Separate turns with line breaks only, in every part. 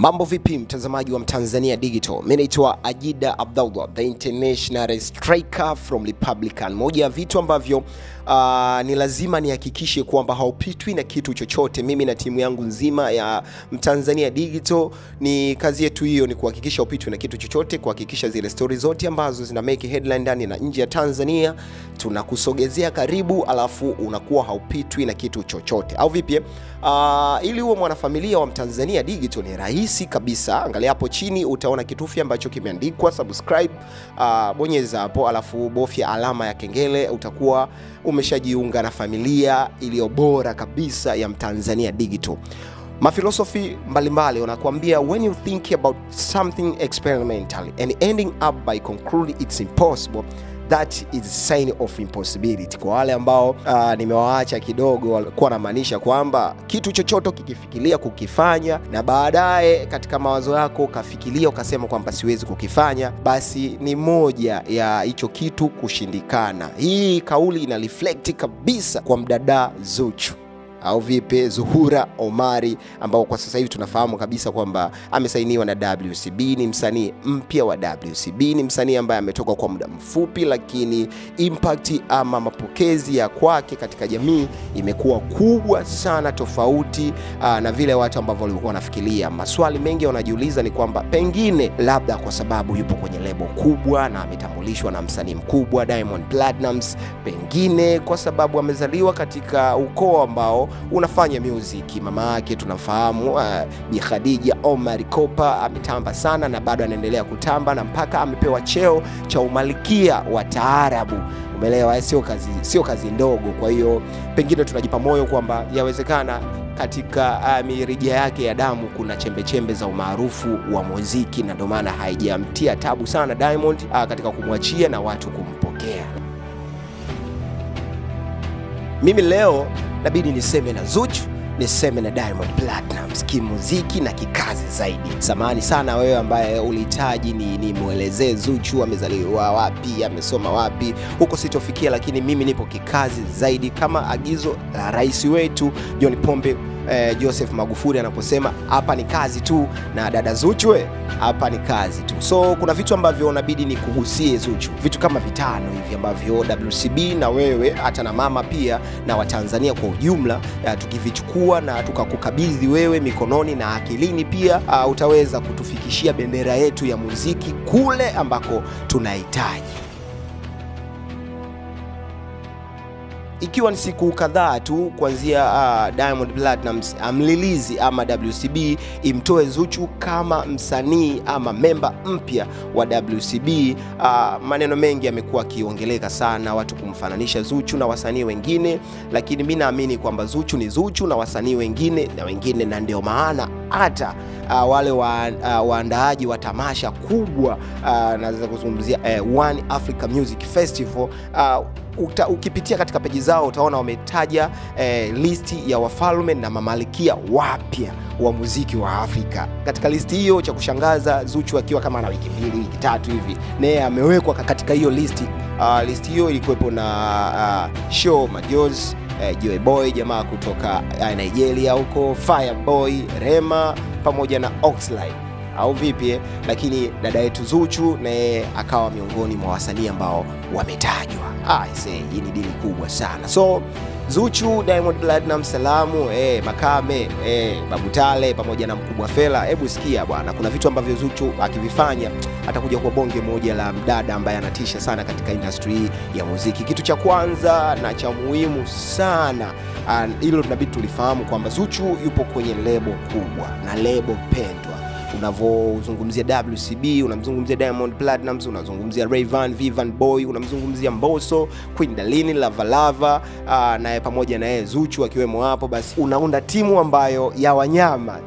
Mambo vipi mtazamaji wa Mtanzania Digital? Mimi naitwa Ajida Abdallah, the international striker from Republican. Moja ya vitu ambavyo ni lazima nihakikishe kwamba haupitwi na kitu chochote. Mimi na timu yangu nzima ya Mtanzania Digital, ni kazi yetu hiyo, ni kuhakikisha haupitwi na kitu chochote, kuhakikisha zile stories zote ambazo zina make headline ndani na nje ya Tanzania tunakusogezea karibu, alafu unakuwa haupitwi na kitu chochote. Au vipi? Ili uwe mwanafamilia wa Mtanzania Digital ni rahisi kabisa. Angalia hapo chini utaona kitufe ambacho kimeandikwa subscribe, bonyeza hapo alafu bofya alama ya kengele, utakuwa umeshajiunga na familia iliyo bora kabisa ya Mtanzania Digital. Mafilosofi mbalimbali wanakuambia when you think about something experimental and ending up by concluding it's impossible, that is a sign of impossibility. Kwa wale ambao nimewaacha kidogo, walikuwa wanamaanisha kwamba kitu chochote kikifikiria kukifanya na baadaye katika mawazo yako ukafikiria ukasema kwamba siwezi kukifanya, basi ni moja ya hicho kitu kushindikana. Hii kauli ina reflect kabisa kwa mdada Zuchu, au vipi, Zuhura Omari, ambao kwa sasa hivi tunafahamu kabisa kwamba amesainiwa na WCB. Ni msanii mpya wa WCB, ni msanii ambaye ametoka kwa muda mfupi, lakini impact ama mapokezi ya kwake katika jamii imekuwa kubwa sana, tofauti na vile watu ambao walikuwa wanafikiria. Maswali mengi wanajiuliza ni kwamba pengine labda kwa sababu yupo kwenye lebo kubwa na ametambulishwa na msanii mkubwa Diamond Platnumz, pengine kwa sababu amezaliwa katika ukoo ambao unafanya music. Mama yake tunafahamu Bi Khadija Omar Kopa ametamba sana na bado anaendelea kutamba, na mpaka amepewa cheo cha umalikia wa taarabu. Umeelewa? Sio kazi ndogo. Kwa hiyo pengine tunajipa moyo kwamba yawezekana katika mirija yake ya damu kuna chembe za umaarufu wa muziki, na ndio maana haijamtia tabu sana Diamond katika kumwachia na watu kumpokea. Mimi leo nabidi niseme na Zuchu, niseme na Diamond Platnumz kimuziki na kikazi zaidi. Samahani sana wewe ambaye ulihitaji ni muelezee Zuchu amezaliwa wapi, amesoma wapi, huko sitofikia, lakini mimi nipo kikazi zaidi, kama agizo la rais wetu John Pombe Joseph Magufuli anaposema hapa ni kazi tu, na dada Zuchu hapa ni kazi tu. So kuna vitu ambavyo inabidi nikugusie Zuchu, vitu kama 5 hivi ambavyo WCB na wewe hata na mama pia na Watanzania kwa ujumla tukivichukua na tukakukabidhi wewe mikononi na akilini pia, utaweza kutufikishia bendera yetu ya muziki kule ambako tunahitaji. Ikiwa ni siku kadhaa tu kuanzia Diamond Platnumz amlilizi ama WCB imtoe Zuchu kama msanii ama memba mpya wa WCB, maneno mengi yamekuwa yakiongeleka sana, watu kumfananisha Zuchu na wasanii wengine, lakini mimi naamini kwamba Zuchu ni Zuchu na wasanii wengine na wengine, na ndio maana hata wale waandaaji wa tamasha kubwa, naweza kuzungumzia One Africa Music Festival, ukipitia katika peji zao utaona wametaja listi ya wafalme na mamalikia wapya wa muziki wa Afrika. Katika listi hiyo, cha kushangaza, Zuchu akiwa kama na wiki 2 wiki 3 hivi naye amewekwa katika hiyo listi. Listi hiyo ilikuwepo na Show Majoz, Joy Boy jamaa kutoka Nigeria huko, Fireboy, Rema pamoja na Oxlade, au vipi? Lakini dada yetu Zuchu naye akawa miongoni mwa wasanii ambao wametajwa. Hii ni dili kubwa sana. So Zuchu, Diamond Platnumz, Salamu, Makame, Babu Tale pamoja na Mkubwa Fela. Hebu sikia bwana, kuna vitu ambavyo Zuchu akivifanya atakuja kwa bonge moja la mdada ambaye anatisha sana katika industry ya muziki. Kitu cha kwanza na cha muhimu sana, hilo tunabidi tulifahamu kwamba Zuchu yupo kwenye lebo kubwa na lebo pendwa. Unavozungumzia WCB, unamzungumzia Diamond Platnumz, unazungumzia Rayvanny, Vivian Boy, unamzungumzia Mbosso, Queen Darleen, Lava, na pamoja na yeye Zuchu akiwemo hapo, basi unaunda timu ambayo ya wanyama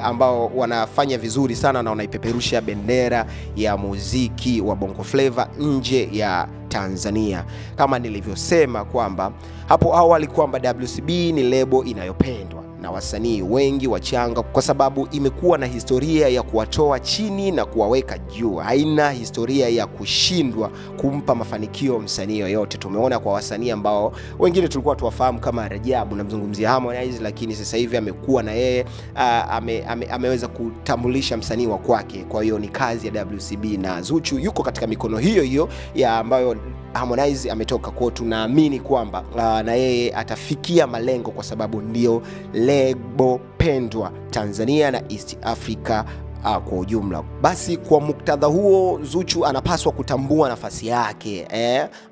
ambao wanafanya vizuri sana na wanaipeperusha bendera ya muziki wa Bongo Flava nje ya Tanzania. Kama nilivyosema kwamba hapo awali kwamba WCB ni lebo inayopendwa na wasanii wengi wachanga, kwa sababu imekuwa na historia ya kuwatoa chini na kuwaweka juu. Haina historia ya kushindwa kumpa mafanikio msanii yoyote. Tumeona kwa wasanii ambao wengine tulikuwa tuwafahamu kama Rajabu, namzungumzia Harmonize, lakini sasa hivi amekuwa na yeye ameweza kutambulisha msanii wa kwake. Kwa hiyo ni kazi ya WCB, na Zuchu yuko katika mikono hiyo hiyo ya ambayo Harmonize ametoka. Kwa tunaamini kwamba na yeye atafikia malengo, kwa sababu ndio lebo pendwa Tanzania na East Africa kwa ujumla. Basi kwa muktadha huo, Zuchu anapaswa kutambua nafasi yake,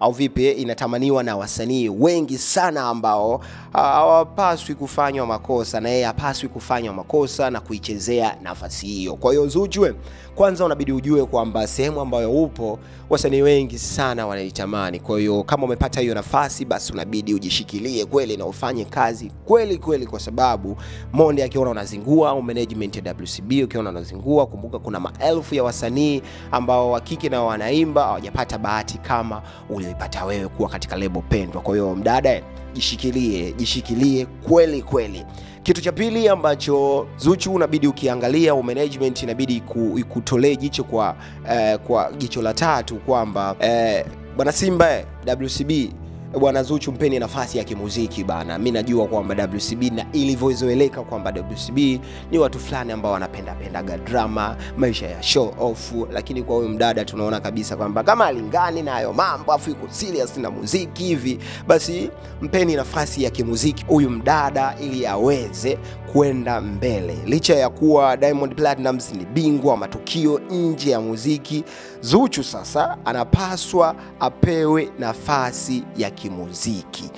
au vipi? Inatamaniwa na wasanii wengi sana ambao hawapaswi kufanywa makosa, na yeye hapaswi kufanywa makosa na kuichezea nafasi hiyo. Kwa hiyo Zuchu, kwanza unabidi ujue kwamba sehemu ambayo upo wasanii wengi sana wanaitamani. Kwa hiyo kama umepata hiyo nafasi, basi unabidi ujishikilie kweli na ufanye kazi kweli kweli, kwa sababu Monde akiona unazingua, au management ya WCB ukiona unazingua, kumbuka kuna maelfu ya wasanii ambao wakike na wanaimba hawajapata bahati kama ulioipata wewe kuwa katika lebo pendwa. Kwa hiyo mdada, jishikilie kweli kweli. Kitu cha pili ambacho Zuchu unabidi ukiangalia, au management inabidi ikutolee jicho kwa jicho la tatu, kwamba bwana Simba, WCB, bwana Zuchu mpeni nafasi ya kimuziki bana. Mimi najua kwamba WCB na ilivyozoeleka kwamba WCB ni watu fulani ambao wanapendaga drama, maisha ya show off, lakini kwa huyu mdada tunaona kabisa kwamba kama alingani na hayo mambo, afu yuko serious na muziki hivi, basi mpeni nafasi ya kimuziki huyu mdada ili aweze kwenda mbele. Licha ya kuwa Diamond Platnumz ni bingwa matukio nje ya muziki, Zuchu sasa anapaswa apewe nafasi ya kimuziki.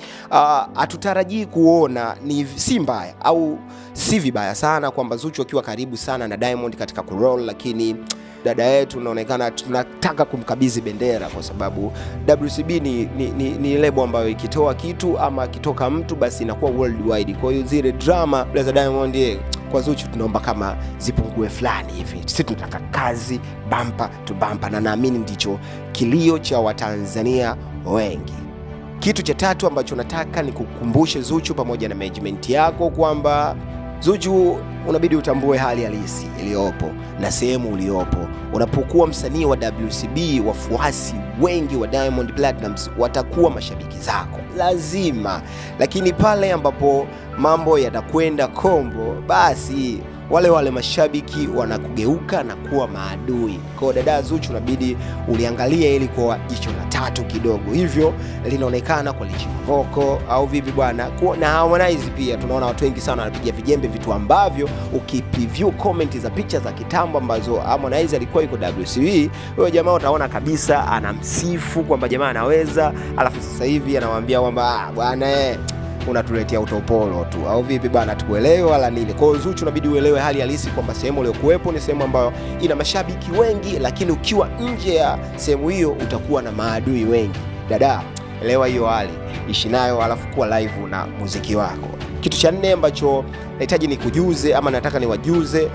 Hatutarajii kuona, ni si mbaya au si vibaya sana kwamba Zuchu akiwa karibu sana na Diamond katika kuroll, lakini dada yetu tunaonekana tunataka kumkabidhi bendera, kwa sababu WCB ni lebo ambayo ikitoa kitu ama kitoka mtu basi inakuwa worldwide. Kwa hiyo zile drama za Diamond kwa Zuchu tunaomba kama zipungue fulani hivi. Sisi tunataka kazi bumper to bumper, na naamini ndicho kilio cha Watanzania wengi. Kitu cha tatu ambacho nataka ni kukumbushe Zuchu pamoja na management yako kwamba Zuchu unabidi utambue hali halisi iliyopo na sehemu uliopo. Unapokuwa msanii wa WCB, wafuasi wengi wa Diamond Platnumz watakuwa mashabiki zako, lazima. Lakini pale ambapo mambo yatakwenda kombo, basi wale mashabiki wanakugeuka na kuwa maadui. Kwa dada Zuchu unabidi uliangalia ili kwa jicho la tatu kidogo. Hivyo linaonekana kwa Lichivoko au vipi bwana. Na Harmonize pia tunaona watu wengi sana wanapiga vijembe, vitu ambavyo ukipreview comment za picha za kitambo ambazo Harmonize alikuwa yuko WCB, huyo jamaa utaona kabisa anamsifu kwamba jamaa anaweza, alafu sasa hivi anawaambia kwamba bwana unatuletea utopolo tu au vipi bana, tukuelewe wala nini. Kwa hiyo Zuchu unabidi uelewe hali halisi kwamba sehemu uliokuepo ni sehemu ambayo ina mashabiki wengi, lakini ukiwa nje ya sehemu hiyo utakuwa na maadui wengi. Dada, elewa hiyo hali, ishi nayo, alafu kuwa live na muziki wako. Kitu cha nne ambacho nahitaji ni kujuze ama nataka ni wajuze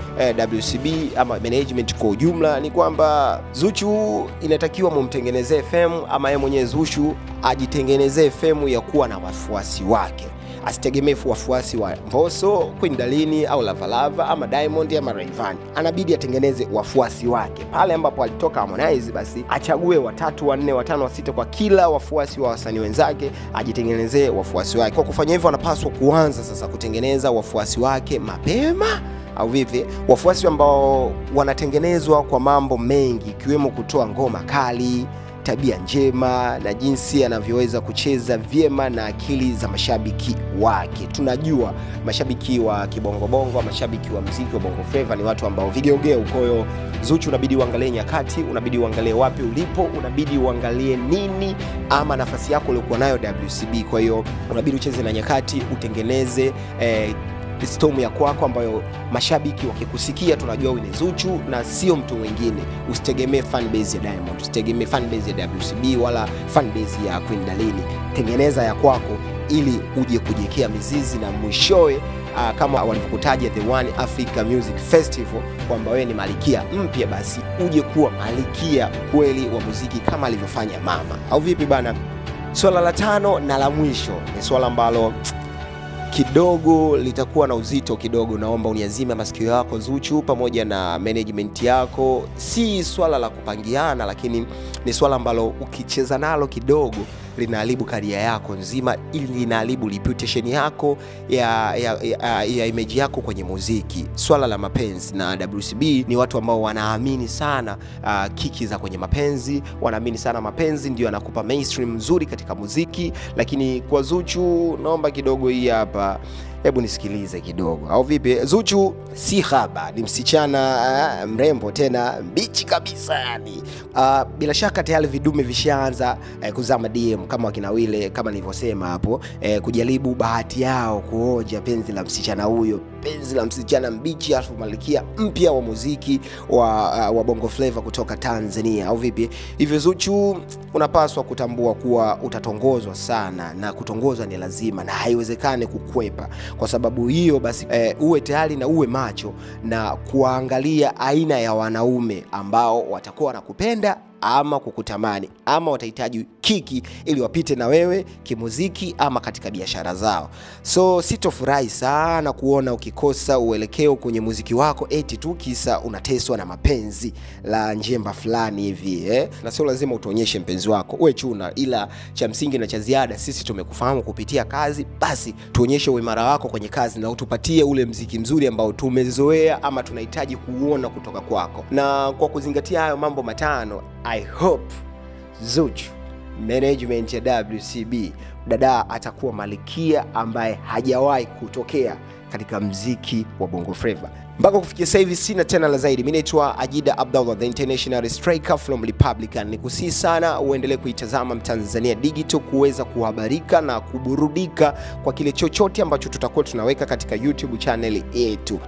WCB ama management kwa ujumla ni kwamba Zuchu inatakiwa mumtengenezee FM, ama yeye mwenyewe Zuchu ajitengenezee FM ya kuwa na wafuasi wake. Asitegemee wafuasi wa Mbosso, Queen Darleen au Lavalava ama Diamond ama Rayvanny. Anabidi atengeneze wafuasi wake. Pale ambapo alitoka Harmonize, basi achague 3, 4, 5, 6 kwa kila wafuasi wa wasanii wenzake, ajitengenezee wafuasi wake. Kwa kufanya hivyo anapaswa kuanza sasa kutengeneza wafuasi wake mapema au vipi? Wafuasi ambao wanatengenezwa kwa mambo mengi, ikiwemo kutoa ngoma kali, tabia njema na jinsi anavyoweza kucheza vyema na akili za mashabiki wake. Tunajua mashabiki wa kibongo, mashabiki wa muziki wa bongo flava ni watu ambao vigeugeu. Kwa hiyo Zuchu unabidi uangalie nyakati, unabidi uangalie wapi ulipo, unabidi uangalie nini ama nafasi yako uliokuwa nayo WCB. Kwa hiyo unabidi ucheze na nyakati, utengeneze storm ya kwako ambayo mashabiki wakikusikia tunajua wewe ni Zuchu na sio mtu mwingine. Usitegemee fan base ya Diamond, usitegemee fan base ya WCB wala fan base ya Queen Darleen. Tengeneza ya kwako ili uje kujekea mizizi na mwishowe kama walivyokutaja The One Africa Music Festival kwamba wewe ni malikia mpya, basi uje kuwa malikia kweli wa muziki kama alivyofanya mama au vipi bana. Swala la 5 na la mwisho ni swala ambalo kidogo litakuwa na uzito kidogo. Naomba uniazime masikio yako Zuchu pamoja na management yako. Si swala la kupangiana, lakini ni swala ambalo ukicheza nalo kidogo linaharibu career yako nzima, ili linaharibu reputation yako ya image yako kwenye muziki. Swala la mapenzi na WCB ni watu ambao wanaamini sana kiki za kwenye mapenzi, wanaamini sana mapenzi ndio yanakupa mainstream nzuri katika muziki. Lakini kwa Zuchu naomba kidogo hii hapa, hebu nisikilize kidogo, au vipi? Zuchu si haba, ni msichana mrembo tena mbichi kabisa yani. Bila shaka tayari vidume vishaanza kuzama DM kama wakina Wile, kama nilivyosema hapo, kujaribu bahati yao kuoja penzi la msichana huyo, penzi la msichana mbichi alafu malkia mpya wa muziki wa Bongo Flava kutoka Tanzania, au vipi? Hivyo Zuchu unapaswa kutambua kuwa utatongozwa sana, na kutongozwa ni lazima na haiwezekani kukwepa. Kwa sababu hiyo basi uwe tayari na uwe macho na kuangalia aina ya wanaume ambao watakuwa wanakupenda ama kukutamani, ama watahitaji kiki ili wapite na wewe kimuziki ama katika biashara zao. So sitofurahi sana kuona ukikosa uelekeo kwenye muziki wako eti tu kisa unateswa na mapenzi la njemba fulani hivi Na sio lazima utuonyeshe mpenzi wako, uwe chuna, ila cha msingi na cha ziada sisi tumekufahamu kupitia kazi, basi tuonyeshe uimara wako kwenye kazi na utupatie ule muziki mzuri ambao tumezoea ama tunahitaji kuona kutoka kwako. Na kwa kuzingatia hayo mambo matano, I hope Zuchu, management ya WCB, dada atakuwa malkia ambaye hajawahi kutokea katika mziki wa Bongo Flava. Mpaka kufikia sasa hivi sina tena la zaidi. Mimi naitwa Ajida Abdallah, the international striker from Republican. Nikusii sana uendelee kuitazama Mtanzania Digital kuweza kuhabarika na kuburudika kwa kile chochote ambacho tutakuwa tunaweka katika YouTube channel yetu.